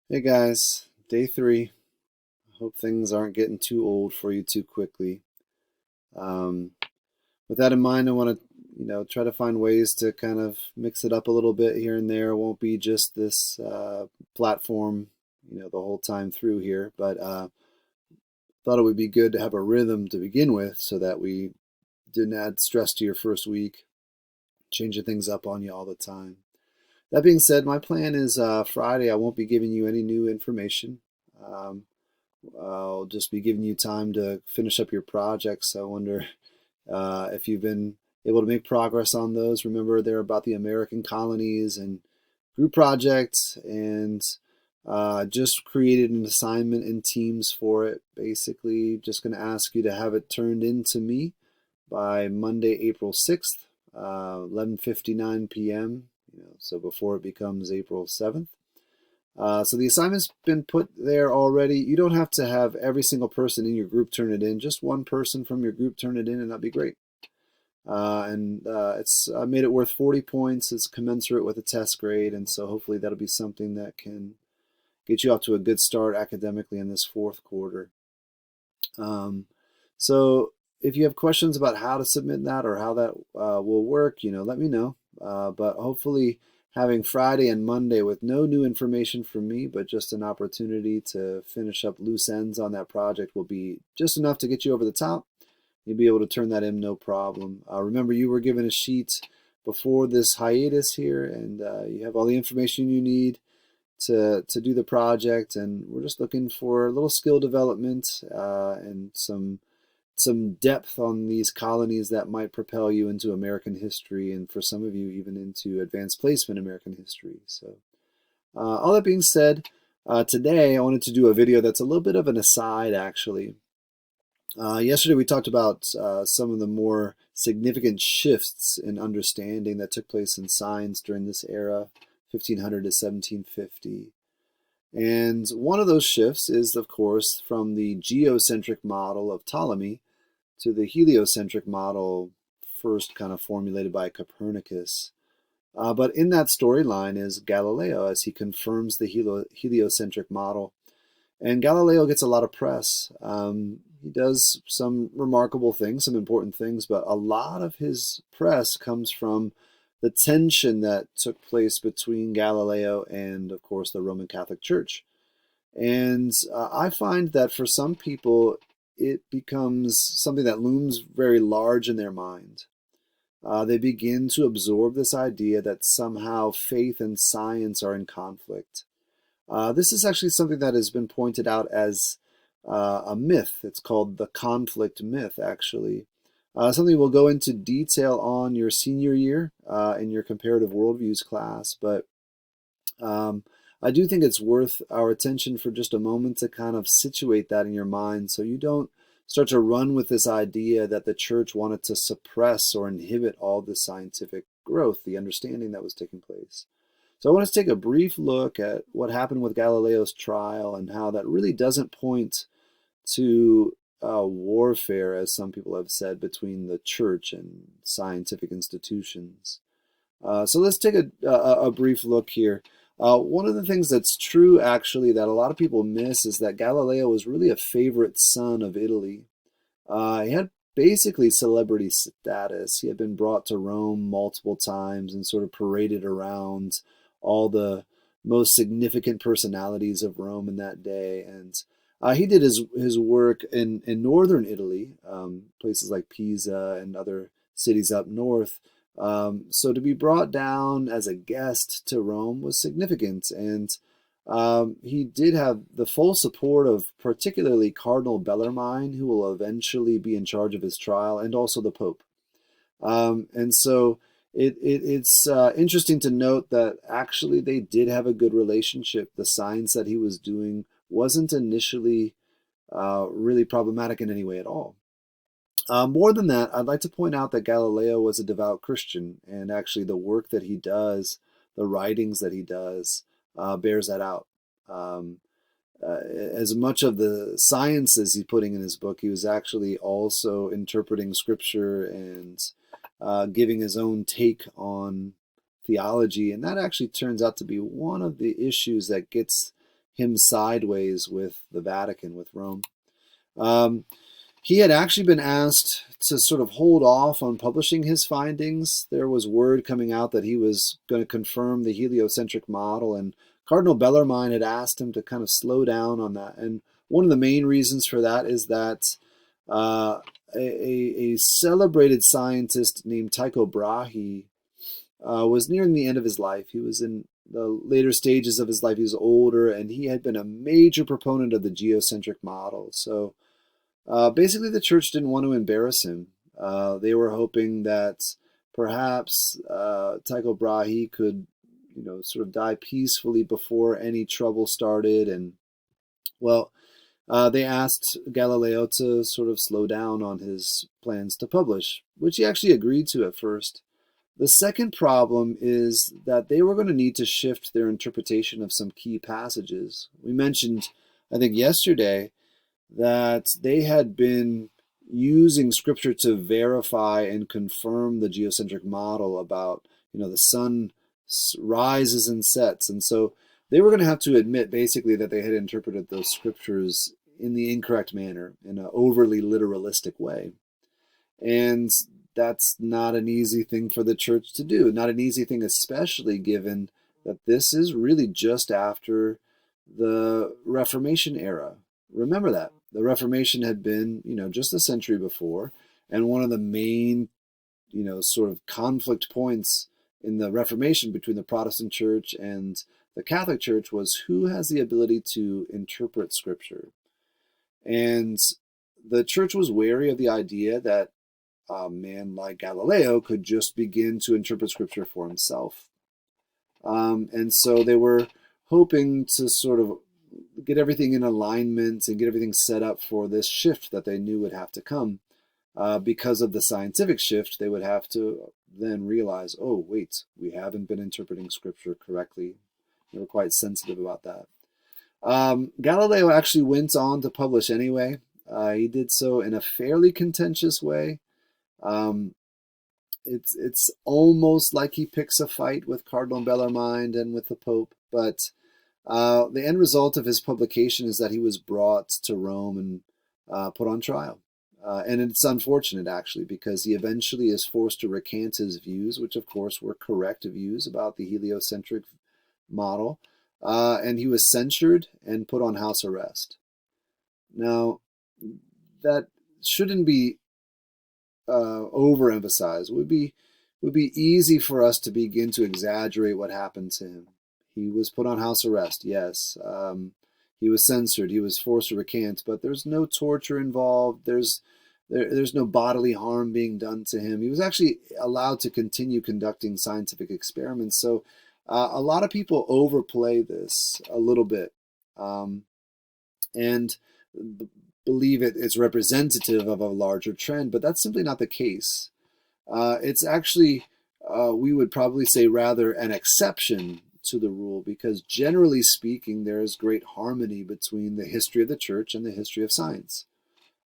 Hey guys, day 3. Hope things aren't getting too old for you too quickly. Um, with that in mind, I want to, try to find ways to kind of mix it up a little bit here and there. It won't be just this platform, the whole time through here, but thought it would be good to have a rhythm to begin with so that we didn't add stress to your first week, changing things up on you all the time. That being said, my plan is Friday, I won't be giving you any new information. Um, I'll just be giving you time to finish up your projects. I wonder if you've been able to make progress on those. Remember, they're about the American colonies and group projects, and just created an assignment in Teams for it. Basically, just going to ask you to have it turned in to me by Monday, April 6th, 11:59 p.m. So before it becomes April 7th. So the assignment's been put there already. You don't have to have every single person in your group turn it in. Just one person from your group turn it in, and that'd be great. And it's made it worth 40 points. It's commensurate with a test grade, and so hopefully that'll be something that can get you off to a good start academically in this fourth quarter. Um, so if you have questions about how to submit that or how that will work, let me know. But hopefully having Friday and Monday with no new information from me, but just an opportunity to finish up loose ends on that project will be just enough to get you over the top. You'll be able to turn that in no problem. Remember, you were given a sheet before this hiatus here, and you have all the information you need to do the project, and we're just looking for a little skill development and some depth on these colonies that might propel you into American history, and for some of you even into advanced placement American history. So all that being said, today I wanted to do a video that's a little bit of an aside actually. Yesterday we talked about some of the more significant shifts in understanding that took place in science during this era, 1500 to 1750. And one of those shifts is, of course, from the geocentric model of Ptolemy to the heliocentric model first kind of formulated by Copernicus. But in that storyline is Galileo as he confirms the heliocentric model. And Galileo gets a lot of press. He does some remarkable things, some important things, but a lot of his press comes from the tension that took place between Galileo and, of course, the Roman Catholic Church. And I find that for some people, it becomes something that looms very large in their mind. They begin to absorb this idea that somehow faith and science are in conflict. This is actually something that has been pointed out as a myth. It's called the conflict myth, actually. Something we'll go into detail on your senior year in your comparative worldviews class, but I do think it's worth our attention for just a moment to kind of situate that in your mind so you don't start to run with this idea that the church wanted to suppress or inhibit all the scientific growth, the understanding that was taking place. So I want us to take a brief look at what happened with Galileo's trial and how that really doesn't point to warfare, as some people have said, between the church and scientific institutions. So let's take a brief look here. One of the things that's true, actually, that a lot of people miss is that Galileo was really a favorite son of Italy. He had basically celebrity status. He had been brought to Rome multiple times and sort of paraded around all the most significant personalities of Rome in that day. And he did his work in northern Italy, places like Pisa and other cities up north. So to be brought down as a guest to Rome was significant, and he did have the full support of particularly Cardinal Bellarmine, who will eventually be in charge of his trial, and also the Pope. And so it's interesting to note that actually they did have a good relationship. The science that he was doing wasn't initially really problematic in any way at all. More than that, I'd like to point out that Galileo was a devout Christian, and actually the work that he does, the writings that he does, bears that out. Um, as much of the science as he's putting in his book, he was actually also interpreting scripture and giving his own take on theology, and that actually turns out to be one of the issues that gets him sideways with the Vatican, with Rome. Um, he had actually been asked to sort of hold off on publishing his findings. There was word coming out that he was going to confirm the heliocentric model, and Cardinal Bellarmine had asked him to kind of slow down on that. And one of the main reasons for that is that a celebrated scientist named Tycho Brahe was nearing the end of his life. He was in the later stages of his life. He was older, and he had been a major proponent of the geocentric model. So basically, the church didn't want to embarrass him. They were hoping that perhaps Tycho Brahe could, sort of die peacefully before any trouble started. And well, they asked Galileo to sort of slow down on his plans to publish, which he actually agreed to at first. The second problem is that they were going to need to shift their interpretation of some key passages. We mentioned, I think, yesterday that they had been using scripture to verify and confirm the geocentric model about, the sun rises and sets. And so they were going to have to admit basically that they had interpreted those scriptures in the incorrect manner, in an overly literalistic way. And that's not an easy thing for the church to do. Not an easy thing, especially given that this is really just after the Reformation era. Remember that. The Reformation had been, just a century before, and one of the main, sort of conflict points in the Reformation between the Protestant church and the Catholic church was who has the ability to interpret scripture. And the church was wary of the idea that a man like Galileo could just begin to interpret scripture for himself. And so they were hoping to sort of get everything in alignment and get everything set up for this shift that they knew would have to come. Because of the scientific shift, they would have to then realize, oh, wait, we haven't been interpreting scripture correctly. They were quite sensitive about that. Galileo actually went on to publish anyway. He did so in a fairly contentious way. It's almost like he picks a fight with Cardinal Bellarmine and with the Pope, but the end result of his publication is that he was brought to Rome and put on trial. And it's unfortunate, actually, because he eventually is forced to recant his views, which, of course, were correct views about the heliocentric model. And he was censured and put on house arrest. Now, that shouldn't be overemphasized. It would be easy for us to begin to exaggerate what happened to him. He was put on house arrest, yes. He was censored. He was forced to recant, but there's no torture involved. There's no bodily harm being done to him. He was actually allowed to continue conducting scientific experiments. So a lot of people overplay this a little bit and believe it's representative of a larger trend, but that's simply not the case. It's actually, we would probably say, rather an exception to the rule, because generally speaking, there is great harmony between the history of the church and the history of science.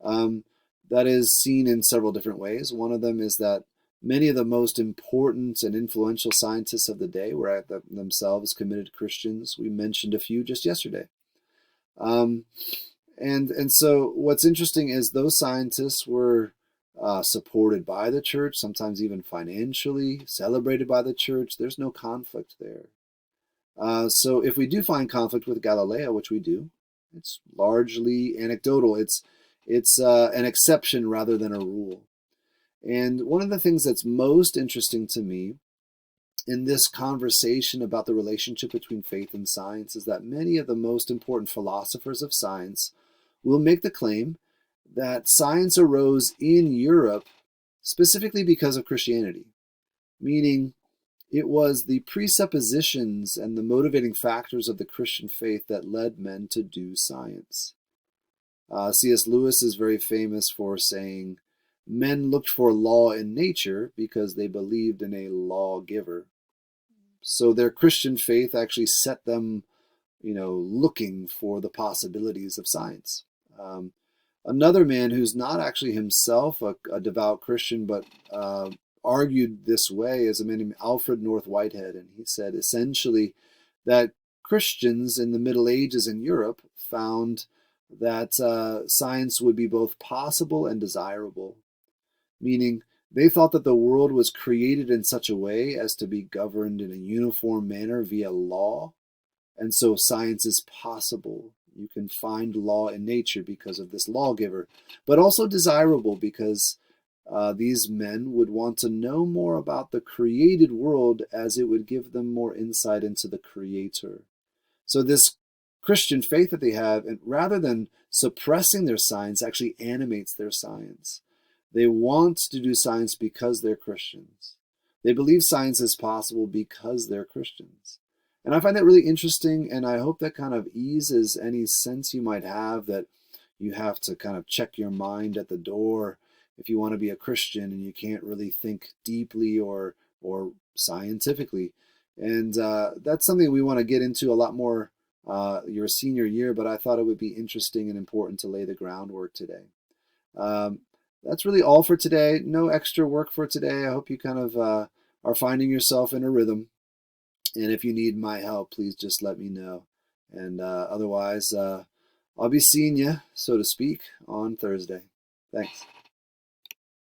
That is seen in several different ways. One of them is that many of the most important and influential scientists of the day were themselves committed Christians. We mentioned a few just yesterday. And so what's interesting is those scientists were supported by the church, sometimes even financially, celebrated by the church. There's no conflict there. So if we do find conflict with Galileo, which we do, it's largely anecdotal. It's an exception rather than a rule. And one of the things that's most interesting to me in this conversation about the relationship between faith and science is that many of the most important philosophers of science will make the claim that science arose in Europe specifically because of Christianity, meaning it was the presuppositions and the motivating factors of the Christian faith that led men to do science. C.S. Lewis is very famous for saying, men looked for law in nature because they believed in a lawgiver. So their Christian faith actually set them, looking for the possibilities of science. Another man who's not actually himself a devout Christian, but argued this way is a man named Alfred North Whitehead. And he said essentially that Christians in the Middle Ages in Europe found that science would be both possible and desirable, meaning they thought that the world was created in such a way as to be governed in a uniform manner via law, and so science is possible. You can find law in nature because of this lawgiver, but also desirable because these men would want to know more about the created world as it would give them more insight into the Creator. So this Christian faith that they have, and rather than suppressing their science, actually animates their science. They want to do science because they're Christians. They believe science is possible because they're Christians. And I find that really interesting, and I hope that kind of eases any sense you might have that you have to kind of check your mind at the door if you want to be a Christian and you can't really think deeply or scientifically. And that's something we want to get into a lot more your senior year, but I thought it would be interesting and important to lay the groundwork today. That's really all for today. No extra work for today. I hope you kind of are finding yourself in a rhythm. And if you need my help, please just let me know. And otherwise, I'll be seeing you, so to speak, on Thursday. Thanks.